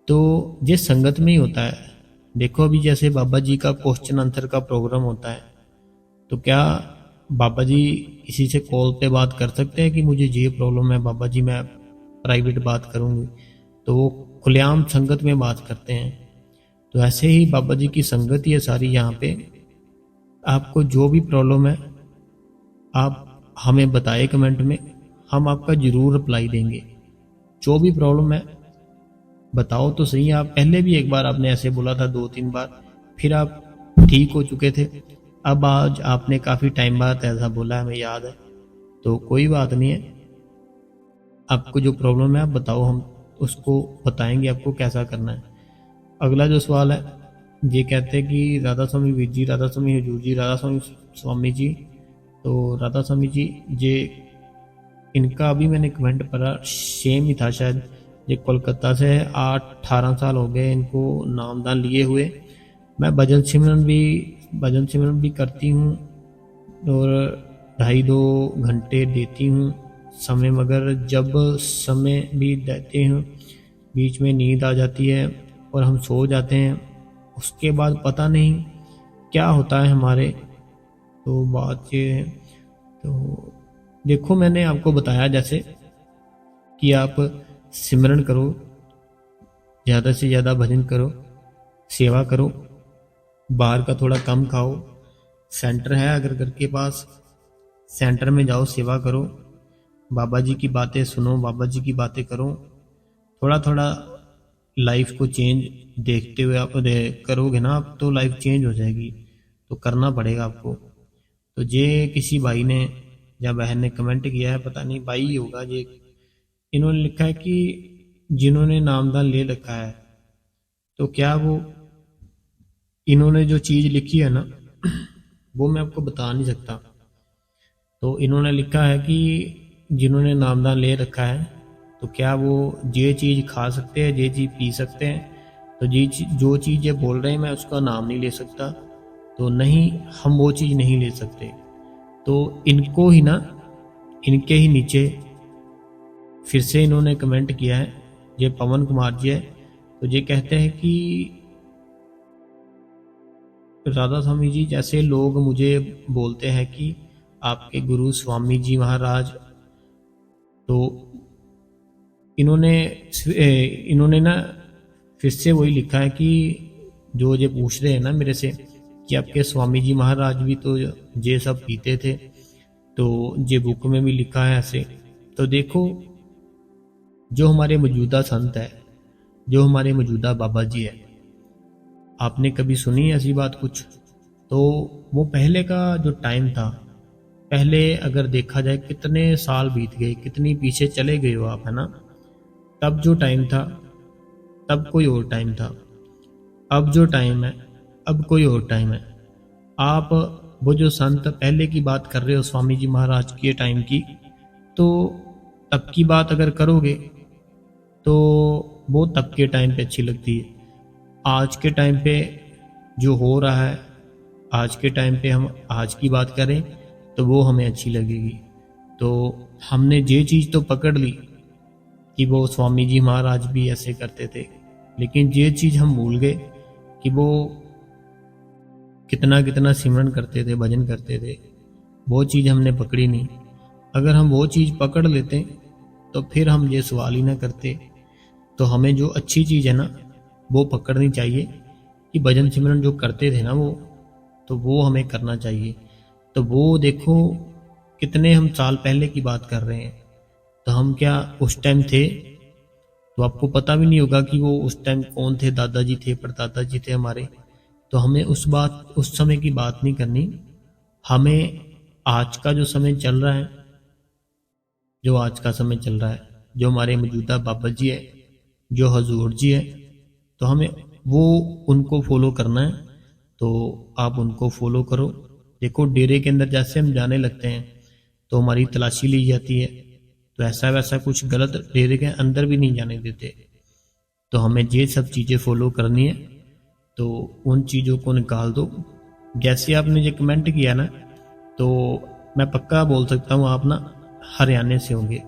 तो ये संगत में ही होता है। देखो अभी जैसे बाबा जी का क्वेश्चन आंसर का प्रोग्राम होता है, तो क्या बाबा जी किसी से कॉल पे बात कर सकते हैं कि मुझे ये प्रॉब्लम है बाबा जी, मैं प्राइवेट बात करूँगी? तो वो खुलेआम संगत में बात करते हैं। तो ऐसे ही बाबा जी की संगत ही है सारी यहाँ पे। आपको जो भी प्रॉब्लम है आप हमें बताए कमेंट में, हम आपका ज़रूर रिप्लाई देंगे। जो भी प्रॉब्लम है बताओ तो सही, आप पहले भी एक बार आपने ऐसे बोला था, 2-3 बार, फिर आप ठीक हो चुके थे। अब आज आपने काफ़ी टाइम बाद ऐसा बोला, हमें याद है। तो कोई बात नहीं है, आपको जो प्रॉब्लम है आप बताओ, हम उसको बताएंगे आपको कैसा करना है। अगला जो सवाल है, ये कहते हैं कि राधा स्वामी वीर जी, राधा स्वामी हजूर जी, राधा स्वामी स्वामी जी। तो राधा स्वामी जी, ये इनका अभी मैंने कमेंट पढ़ा, सेम ही था शायद। ये कोलकाता से है, 8-18 साल हो गए इनको नामदान लिए हुए। मैं भजन सिमरन भी करती हूँ और 2.5-2 घंटे देती हूँ समय, मगर जब समय भी देते हैं बीच में नींद आ जाती है और हम सो जाते हैं। उसके बाद पता नहीं क्या होता है हमारे। तो बात ये है, तो देखो मैंने आपको बताया जैसे कि आप सिमरन करो, ज़्यादा से ज़्यादा भजन करो, सेवा करो, बाहर का थोड़ा कम खाओ। सेंटर है अगर घर के पास, सेंटर में जाओ, सेवा करो, बाबा जी की बातें सुनो, बाबा जी की बातें करो। थोड़ा थोड़ा लाइफ को चेंज देखते हुए आप करोगे ना आप, तो लाइफ चेंज हो जाएगी। तो करना पड़ेगा आपको। तो ये किसी भाई ने या बहन ने कमेंट किया है, पता नहीं भाई ही होगा ये। इन्होंने लिखा है कि जिन्होंने नामदान ले रखा है, तो क्या वो, इन्होंने जो चीज़ लिखी है ना वो मैं आपको बता नहीं सकता। तो इन्होंने लिखा है कि जिन्होंने नामदान ले रखा है, तो क्या वो ये चीज़ खा सकते हैं, ये चीज़ पी सकते हैं। तो जो चीज़ ये बोल रहे हैं मैं उसका नाम नहीं ले सकता, तो नहीं, हम वो चीज़ नहीं ले सकते। तो इनको ही ना, इनके ही नीचे फिर से इन्होंने कमेंट किया है, ये पवन कुमार जी है। तो ये कहते हैं कि राधा स्वामी जी, जैसे लोग मुझे बोलते हैं कि आपके गुरु स्वामी जी महाराज, तो इन्होंने इन्होंने ना फिर से वही लिखा है कि जो ये पूछ रहे हैं ना मेरे से कि आपके स्वामी जी महाराज भी तो ये सब पीते थे, तो ये बुक में भी लिखा है ऐसे। तो देखो, जो हमारे मौजूदा संत है, जो हमारे मौजूदा बाबा जी है, आपने कभी सुनी ऐसी बात कुछ? तो वो पहले का जो टाइम था, पहले अगर देखा जाए कितने साल बीत गए, कितनी पीछे चले गए हो आप, है ना। तब जो टाइम था, तब कोई और टाइम था। अब जो टाइम है, अब कोई और टाइम है। आप वो जो संत पहले की बात कर रहे हो, स्वामी जी महाराज के टाइम की, तो तब की बात अगर करोगे तो वो तब के टाइम पे अच्छी लगती है। आज के टाइम पे जो हो रहा है, आज के टाइम पे हम आज की बात करें तो वो हमें अच्छी लगेगी। तो हमने ये चीज़ तो पकड़ ली कि वो स्वामी जी महाराज भी ऐसे करते थे, लेकिन ये चीज़ हम भूल गए कि वो कितना कितना सिमरन करते थे, भजन करते थे। वो चीज़ हमने पकड़ी नहीं। अगर हम वो चीज़ पकड़ लेते तो फिर हम ये सवाल ही ना करते। तो हमें जो अच्छी चीज़ है ना वो पकड़नी चाहिए कि भजन सिमरन जो करते थे ना वो, तो वो हमें करना चाहिए। तो वो देखो कितने हम साल पहले की बात कर रहे हैं, तो हम क्या उस टाइम थे? तो आपको पता भी नहीं होगा कि वो उस टाइम कौन थे, दादाजी थे, परदादा जी थे हमारे। तो हमें उस समय की बात नहीं करनी। हमें आज का जो समय चल रहा है, जो आज का समय चल रहा है, जो हमारे मौजूदा बाबा जी है, जो हजूर जी है, तो हमें वो उनको फॉलो करना है। तो आप उनको फॉलो करो। देखो डेरे के अंदर जैसे हम जाने लगते हैं तो हमारी तलाशी ली जाती है, तो ऐसा वैसा कुछ गलत डेरे के अंदर भी नहीं जाने देते। तो हमें ये सब चीज़ें फॉलो करनी है, तो उन चीज़ों को निकाल दो। जैसे आपने ये कमेंट किया ना, तो मैं पक्का बोल सकता हूँ आप ना हरियाणा से होंगे।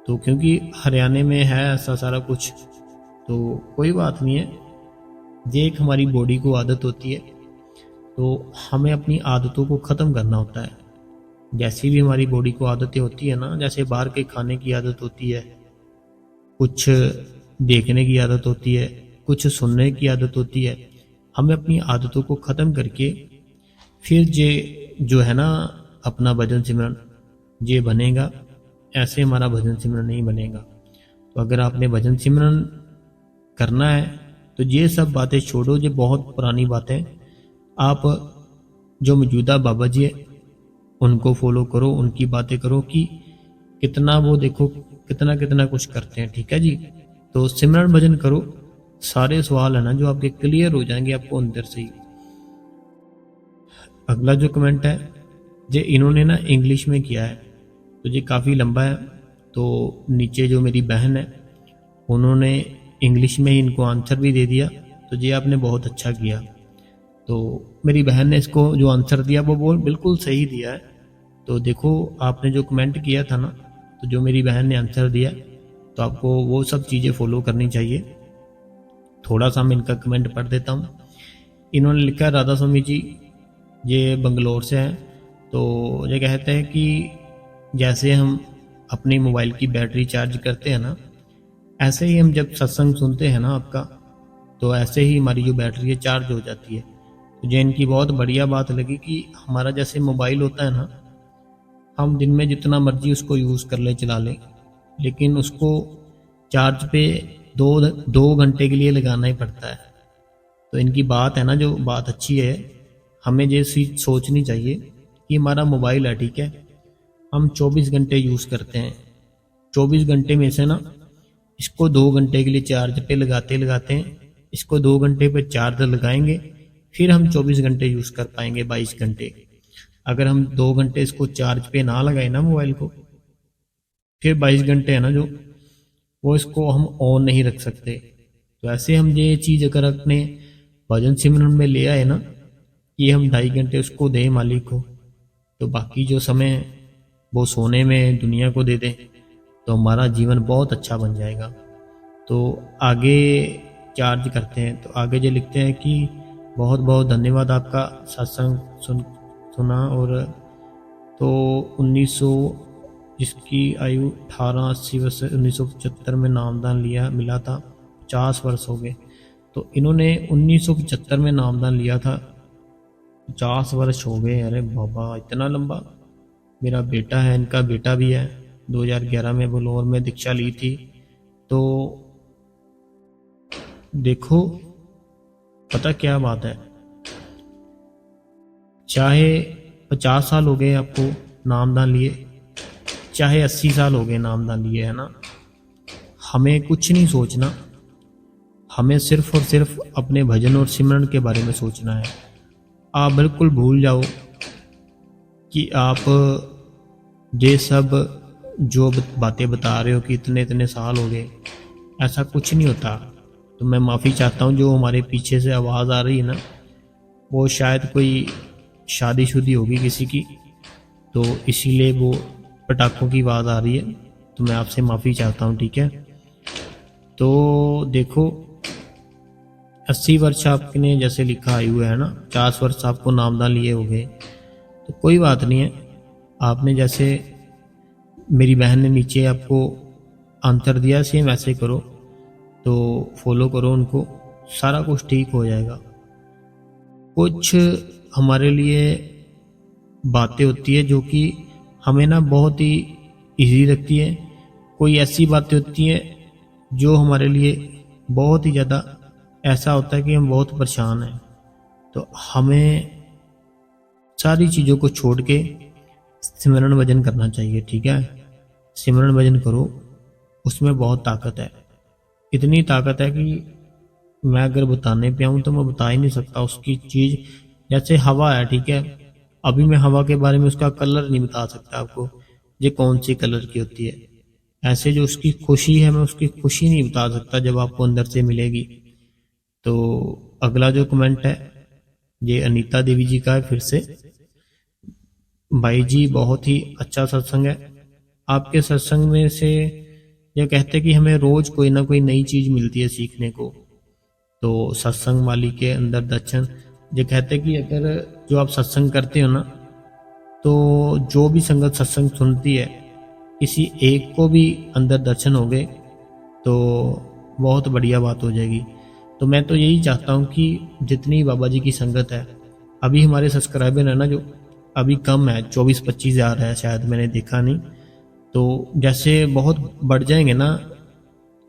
तो क्योंकि हरियाणा में है ऐसा सारा कुछ, तो कोई बात नहीं है। ये एक हमारी बॉडी को आदत होती है, तो हमें अपनी आदतों को ख़त्म करना होता है। जैसी भी हमारी बॉडी को आदतें होती है ना, जैसे बाहर के खाने की आदत होती है, कुछ देखने की आदत होती है, कुछ सुनने की आदत होती है, हमें अपनी आदतों को ख़त्म करके फिर ये जो है ना अपना भजन सिमरन ये बनेगा। ऐसे हमारा भजन सिमरन नहीं बनेगा। तो अगर आपने भजन सिमरन करना है तो ये सब बातें छोड़ो, ये बहुत पुरानी बातें। आप जो मौजूदा बाबा जी है उनको फॉलो करो, उनकी बातें करो कि कितना वो देखो कितना कितना कुछ करते हैं। ठीक है जी, तो सिमरन भजन करो, सारे सवाल है ना जो आपके क्लियर हो जाएंगे आपको अंदर से ही। अगला जो कमेंट है ये इन्होंने ना इंग्लिश में किया है, तो ये काफ़ी लंबा है, तो नीचे जो मेरी बहन है उन्होंने इंग्लिश में ही इनको आंसर भी दे दिया, तो ये आपने बहुत अच्छा किया। तो मेरी बहन ने इसको जो आंसर दिया वो बिल्कुल सही दिया है। तो देखो आपने जो कमेंट किया था ना, तो जो मेरी बहन ने आंसर दिया, तो आपको वो सब चीज़ें फॉलो करनी चाहिए। थोड़ा सा मैं इनका कमेंट पढ़ देता हूँ। इन्होंने लिखा, राधा स्वामी जी ये बंगलोर से हैं, तो ये कहते हैं कि जैसे हम अपनी मोबाइल की बैटरी चार्ज करते हैं ना, ऐसे ही हम जब सत्संग सुनते हैं ना आपका, तो ऐसे ही हमारी जो बैटरी है चार्ज हो जाती है। तो ये इनकी बहुत बढ़िया बात लगी कि हमारा जैसे मोबाइल होता है ना, हम दिन में जितना मर्जी उसको यूज़ कर ले चला लें, लेकिन उसको चार्ज पे दो घंटे के लिए लगाना ही पड़ता है। तो इनकी बात है ना जो बात अच्छी है, हमें ये चीज़ सोचनी चाहिए कि हमारा मोबाइल है, ठीक है, हम 24 घंटे यूज़ करते हैं, 24 घंटे में से ना इसको 2 घंटे के लिए चार्ज पे लगाते लगाते हैं, इसको 2 घंटे पे चार्ज लगाएंगे, फिर हम 24 घंटे यूज़ कर पाएंगे, 22 घंटे। अगर हम 2 घंटे इसको चार्ज पे ना लगाए ना मोबाइल को, फिर 22 घंटे है ना जो वो इसको हम ऑन नहीं रख सकते। तो ऐसे हम ये चीज़ अगर अपने भजन सिमरन में ले आए ना कि हम 2.5 घंटे उसको दें मालिक को, तो बाकी जो समय है वो सोने में दुनिया को दे दें, तो हमारा जीवन बहुत अच्छा बन जाएगा। तो आगे चार्ज करते हैं, तो आगे जो लिखते हैं कि बहुत बहुत धन्यवाद आपका सत्संग सुना। और तो 1900 जिसकी आयु 1880 वर्ष 1975 में नामदान मिला था, 50 वर्ष हो गए। तो इन्होंने 1975 में नामदान लिया था, 50 वर्ष हो गए। अरे बाबा इतना लंबा। मेरा बेटा है, इनका बेटा भी है, 2011 में बलौर में दीक्षा ली थी। तो देखो पता क्या बात है, चाहे 50 साल हो गए आपको नामदान लिए, चाहे 80 साल हो गए नामदान लिए, है ना, हमें कुछ नहीं सोचना, हमें सिर्फ और सिर्फ अपने भजन और सिमरन के बारे में सोचना है। आप बिल्कुल भूल जाओ कि आप ये सब जो बातें बता रहे हो कि इतने इतने साल हो गए, ऐसा कुछ नहीं होता। तो मैं माफ़ी चाहता हूँ, जो हमारे पीछे से आवाज़ आ रही है ना, वो शायद कोई शादीशुदी होगी किसी की, तो इसीलिए वो पटाखों की आवाज़ आ रही है, तो मैं आपसे माफ़ी चाहता हूँ, ठीक है। तो देखो 80 वर्ष आपने जैसे लिखा आयु है ना, 50 वर्ष आपको नामदान लिए हो गए, तो कोई बात नहीं है। आपने जैसे मेरी बहन ने नीचे आपको आंसर दिया, सेम ऐसे करो, तो फॉलो करो उनको, सारा कुछ ठीक हो जाएगा। कुछ हमारे लिए बातें होती है जो कि हमें ना बहुत ही इजी लगती है, कोई ऐसी बातें होती हैं जो हमारे लिए बहुत ही ज़्यादा ऐसा होता है कि हम बहुत परेशान हैं। तो हमें सारी चीज़ों को छोड़ के सिमरन भजन करना चाहिए, ठीक है। सिमरन भजन करो, उसमें बहुत ताकत है, इतनी ताकत है कि मैं अगर बताने पे आऊँ तो मैं बता ही नहीं सकता उसकी चीज़। जैसे हवा है, ठीक है, अभी मैं हवा के बारे में उसका कलर नहीं बता सकता आपको ये कौन सी कलर की होती है। ऐसे जो उसकी खुशी है, मैं उसकी खुशी नहीं बता सकता जब आपको अंदर से मिलेगी। तो अगला जो कमेंट है ये अनीता देवी जी का है फिर से। भाई जी बहुत ही अच्छा सत्संग है, आपके सत्संग में से ये कहते कि हमें रोज कोई ना कोई नई चीज मिलती है सीखने को। तो सत्संग वाली के अंदर दर्शन, ये कहते कि अगर जो आप सत्संग करते हो ना, तो जो भी संगत सत्संग सुनती है, किसी एक को भी अंदर दर्शन हो गए तो बहुत बढ़िया बात हो जाएगी। तो मैं तो यही चाहता हूँ कि जितनी बाबा जी की संगत है, अभी हमारे सब्सक्राइबर है ना जो अभी कम है, 24-25 हज़ार है शायद, मैंने देखा नहीं। तो जैसे बहुत बढ़ जाएंगे ना,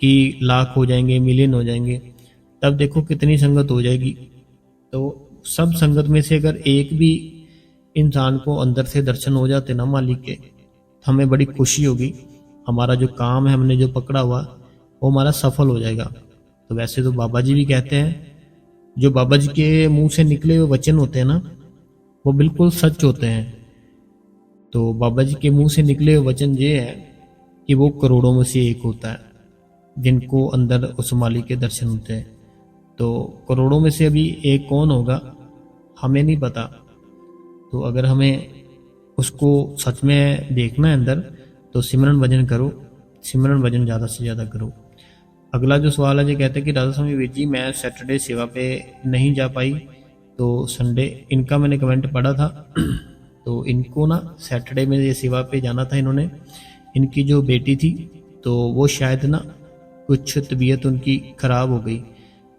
कि लाख हो जाएंगे, मिलियन हो जाएंगे, तब देखो कितनी संगत हो जाएगी। तो सब संगत में से अगर एक भी इंसान को अंदर से दर्शन हो जाते ना मालिक के, तो हमें बड़ी खुशी होगी। हमारा जो काम है हमने जो पकड़ा हुआ वो हमारा सफल हो जाएगा। तो वैसे तो बाबा जी भी कहते हैं, जो बाबा जी के मुंह से निकले हुए वचन होते हैं ना, वो बिल्कुल सच होते हैं। तो बाबा जी के मुंह से निकले हुए वचन ये है कि वो करोड़ों में से एक होता है जिनको अंदर उस मालिक के दर्शन होते हैं। तो करोड़ों में से अभी एक कौन होगा हमें नहीं पता। तो अगर हमें उसको सच में देखना है अंदर, तो सिमरन भजन करो, सिमरन भजन ज़्यादा से ज़्यादा करो। अगला जो सवाल है ये कहते हैं कि राधा स्वामी वीर जी मैं सैटरडे सेवा पे नहीं जा पाई, तो संडे, इनका मैंने कमेंट पढ़ा था तो इनको ना सैटरडे में ये सेवा पे जाना था इन्होंने। इनकी जो बेटी थी तो वो शायद ना कुछ तबीयत उनकी ख़राब हो गई,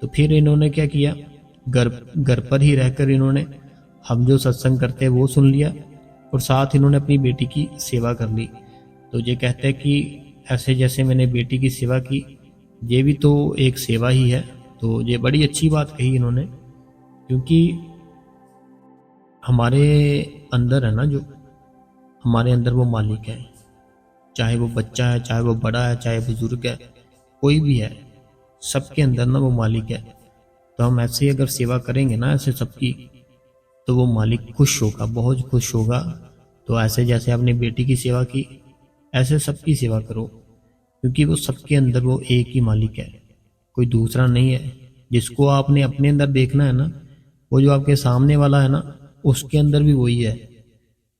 तो फिर इन्होंने क्या किया, घर घर पर ही रहकर इन्होंने हम जो सत्संग करते हैं वो सुन लिया और साथ इन्होंने अपनी बेटी की सेवा कर ली। तो ये कहते हैं कि ऐसे जैसे मैंने बेटी की सेवा की, ये भी तो एक सेवा ही है। तो ये बड़ी अच्छी बात कही इन्होंने, क्योंकि हमारे अंदर है ना, जो हमारे अंदर वो मालिक है, चाहे वो बच्चा है, चाहे वो बड़ा है, चाहे बुजुर्ग है, कोई भी है, सबके अंदर ना वो मालिक है। तो हम ऐसे ही अगर सेवा करेंगे ना ऐसे सबकी, तो वो मालिक खुश होगा, बहुत खुश होगा। तो ऐसे जैसे आपने बेटी की सेवा की, ऐसे सबकी सेवा करो, क्योंकि वो सबके अंदर वो एक ही मालिक है, कोई दूसरा नहीं है। जिसको आपने अपने अंदर देखना है ना, वो जो आपके सामने वाला है ना, उसके अंदर भी वही है।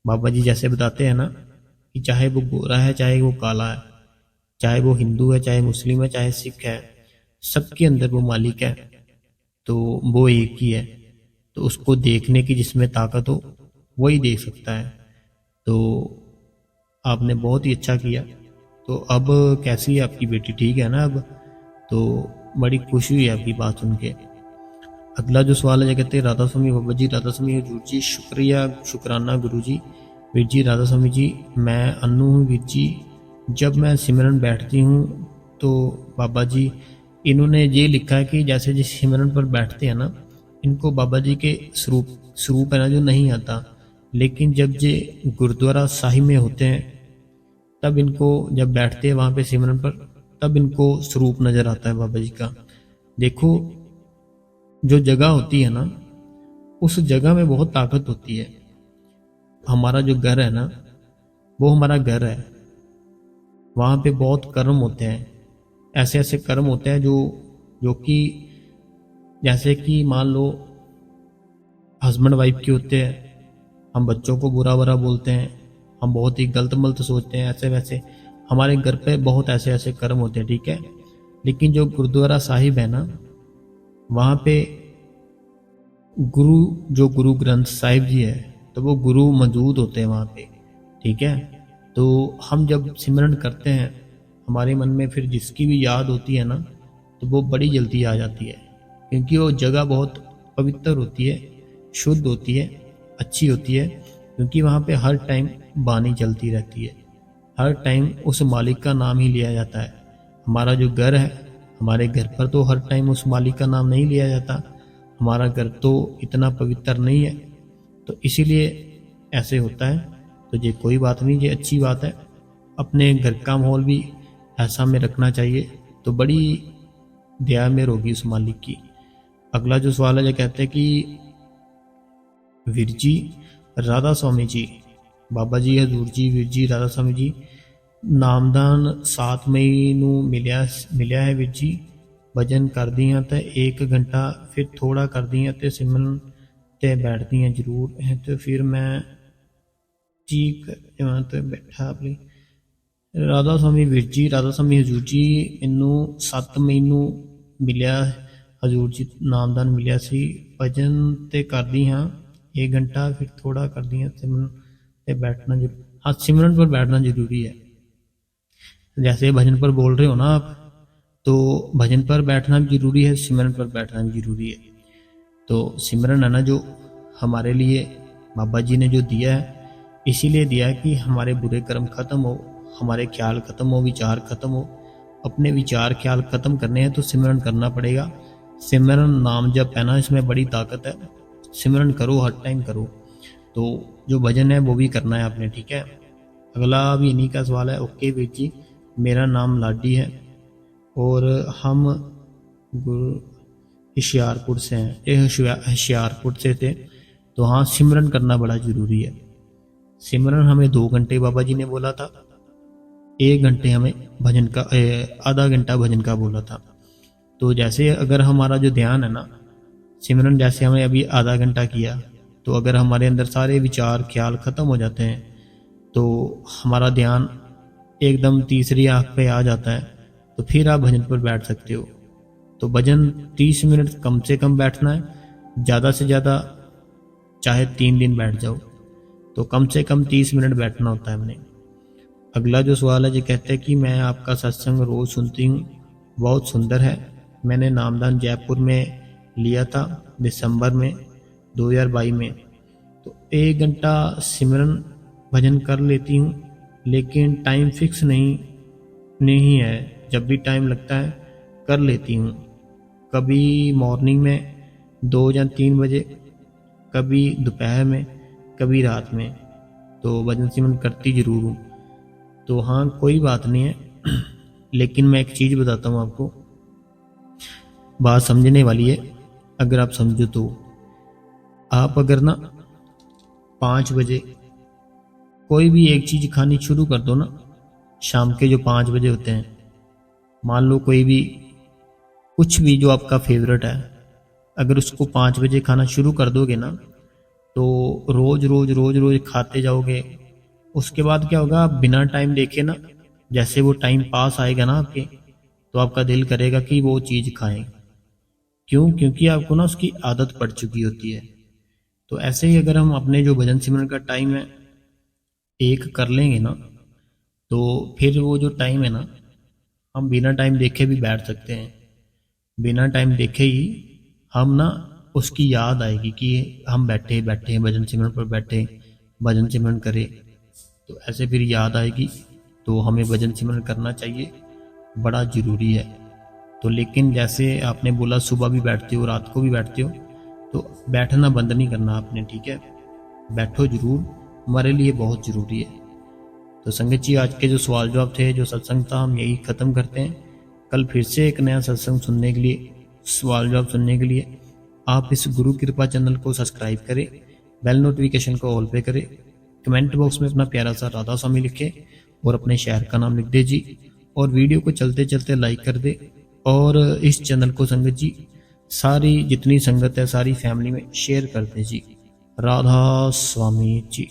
बाबा जी जैसे बताते हैं ना कि चाहे वो गोरा है, चाहे वो काला है, चाहे वो हिंदू है, चाहे मुस्लिम है, चाहे सिख है, सबके अंदर वो मालिक है। तो वो एक ही है। तो उसको देखने की जिसमें ताकत हो वही देख सकता है। तो आपने बहुत ही अच्छा किया। तो अब कैसी है आपकी बेटी, ठीक है ना अब? तो बड़ी खुशी हुई आपकी बात सुन के। अगला जो सवाल है ये कहते हैं, राधा स्वामी बाबा जी, राधा स्वामी हजूर जी, शुक्रिया शुक्राना गुरु जी। वीर जी राधा स्वामी जी, मैं अन्नू हूँ वीर जी। जब मैं सिमरन बैठती हूँ तो बाबा जी, इन्होंने ये लिखा है कि जैसे जिस सिमरन पर बैठते हैं ना, इनको बाबा जी के स्वरूप है ना जो नहीं आता, लेकिन जब ये गुरुद्वारा साहिब में होते हैं तब इनको, जब बैठते हैं वहाँ पे सिमरन पर, तब इनको स्वरूप नजर आता है बाबा जी का। देखो, जो जगह होती है ना, उस जगह में बहुत ताकत होती है। हमारा जो घर है ना, वो हमारा घर है, वहाँ पे बहुत कर्म होते हैं, ऐसे ऐसे कर्म होते हैं जो कि जैसे कि मान लो हस्बैंड वाइफ के होते हैं, हम बच्चों को बुरा बुरा बोलते हैं, हम बहुत ही गलत मलत सोचते हैं, ऐसे वैसे हमारे घर पे बहुत ऐसे ऐसे कर्म होते हैं, ठीक है। लेकिन जो गुरुद्वारा साहिब है ना, वहाँ पे जो गुरु ग्रंथ साहिब जी है, तो वो गुरु मौजूद होते हैं वहाँ पे, ठीक है। तो हम जब सिमरन करते हैं, हमारे मन में फिर जिसकी भी याद होती है ना, तो वो बड़ी जल्दी आ जाती है, क्योंकि वो जगह बहुत पवित्र होती है, शुद्ध होती है, अच्छी होती है, क्योंकि वहाँ पे हर टाइम बानी चलती रहती है, हर टाइम उस मालिक का नाम ही लिया जाता है। हमारा जो घर है, हमारे घर पर तो हर टाइम उस मालिक का नाम नहीं लिया जाता, हमारा घर तो इतना पवित्र नहीं है, तो इसीलिए ऐसे होता है। तो ये कोई बात नहीं, ये अच्छी बात है, अपने घर का माहौल भी ऐसा में रखना चाहिए, तो बड़ी दया मेर होगी उस मालिक की। अगला जो सवाल है ये कहते हैं कि वीर जी राधा स्वामी जी, बाबा जी हजूर जी, वीर जी राधा स्वामी जी, नामदान 7 मई ਨੂੰ ਮਿਲਿਆ ਹੈ ਵੀਰ ਜੀ। भजन करदियाँ तो 1 घंटा, फिर थोड़ा करदियाँ तो सिमरन ते बैठदियाँ जरूर है, तो फिर मैं जी तो बैठा अपनी। राधा स्वामी वीर जी, राधा स्वामी हजूर जी, मैनू 7 मई ਨੂੰ मिलिया हजूर जी नामदान मिलिया सी। भजन ते करदी हाँ 1 घंटा, फिर थोड़ा करदी हाँ सिमरन ते बैठना जरूर। हाँ, सिमरन पर बैठना जरूरी है। जैसे भजन पर बोल रहे हो ना आप, तो भजन पर बैठना भी जरूरी है, सिमरन पर बैठना भी जरूरी है। तो सिमरन है ना जो हमारे लिए बाबा जी ने जो दिया है, इसीलिए दिया है कि हमारे बुरे कर्म खत्म हो, हमारे ख्याल खत्म हो, विचार खत्म हो, अपने विचार ख्याल खत्म करने हैं तो सिमरन करना पड़ेगा। सिमरन नाम जप है ना, इसमें बड़ी ताकत है। सिमरन करो, हर टाइम करो। तो जो भजन है वो भी करना है आपने, ठीक है। अगला भी इन्हीं का सवाल है। ओके वीर जी, मेरा नाम लाडी है और हम होशियारपुर से हैं। ये होशियारपुर से थे। तो हाँ, सिमरन करना बड़ा जरूरी है। सिमरन हमें 2 घंटे बाबा जी ने बोला था, 1 घंटे हमें भजन का, आधा घंटा भजन का बोला था। तो जैसे अगर हमारा जो ध्यान है ना, सिमरन जैसे हमें अभी आधा घंटा किया, तो अगर हमारे अंदर सारे विचार ख्याल खत्म हो जाते हैं तो हमारा ध्यान एकदम तीसरी आंख पे आ जाता है, तो फिर आप भजन पर बैठ सकते हो। तो भजन 30 मिनट कम से कम बैठना है, ज़्यादा से ज़्यादा चाहे 3 दिन बैठ जाओ, तो कम से कम 30 मिनट बैठना होता है हमने। अगला जो सवाल है, जो कहते हैं कि मैं आपका सत्संग रोज सुनती हूँ, बहुत सुंदर है। मैंने नामदान जयपुर में लिया था दिसंबर में 2022 में। तो 1 घंटा सिमरन भजन कर लेती हूँ, लेकिन टाइम फिक्स नहीं है। जब भी टाइम लगता है कर लेती हूँ। कभी मॉर्निंग में 2 या 3 बजे, कभी दोपहर में, कभी रात में। तो भजन सिमरन करती जरूर हूँ। तो हाँ, कोई बात नहीं है। लेकिन मैं एक चीज़ बताता हूँ आपको, बात समझने वाली है। अगर आप समझो तो आप अगर ना 5 बजे कोई भी एक चीज़ खानी शुरू कर दो ना, शाम के जो 5 बजे होते हैं, मान लो कोई भी कुछ भी जो आपका फेवरेट है, अगर उसको 5 बजे खाना शुरू कर दोगे ना, तो रोज रोज रोज रोज खाते जाओगे। उसके बाद क्या होगा, आप बिना टाइम देखे ना, जैसे वो टाइम पास आएगा ना आपके, तो आपका दिल करेगा कि वो चीज़ खाएं। क्यों? क्योंकि आपको ना उसकी आदत पड़ चुकी होती है। तो ऐसे ही अगर हम अपने जो भजन सिमरन का टाइम है एक कर लेंगे ना, तो फिर वो जो टाइम है ना, हम बिना टाइम देखे भी बैठ सकते हैं। बिना टाइम देखे ही हम ना, उसकी याद आएगी कि हम बैठे बैठे भजन सिमरन पर बैठे, भजन सिमरन करें। तो ऐसे फिर याद आएगी। तो हमें भजन सिमरन करना चाहिए, बड़ा ज़रूरी है। तो लेकिन जैसे आपने बोला सुबह भी बैठते हो, रात को भी बैठते हो, तो बैठना बंद नहीं करना आपने, ठीक है। बैठो जरूर, हमारे लिए बहुत ज़रूरी है। तो संगत जी, आज के जो सवाल जवाब थे, जो सत्संग था, हम यही ख़त्म करते हैं। कल फिर से एक नया सत्संग सुनने के लिए, सवाल जवाब सुनने के लिए आप इस गुरु कृपा चैनल को सब्सक्राइब करें, बेल नोटिफिकेशन को ऑल पे करें, कमेंट बॉक्स में अपना प्यारा सा राधा स्वामी लिखें और अपने शहर का नाम लिख दे जी, और वीडियो को चलते चलते लाइक कर दे। और इस चैनल को संगत जी सारी जितनी संगत है सारी फैमिली में शेयर कर दे जी। राधा स्वामी जी।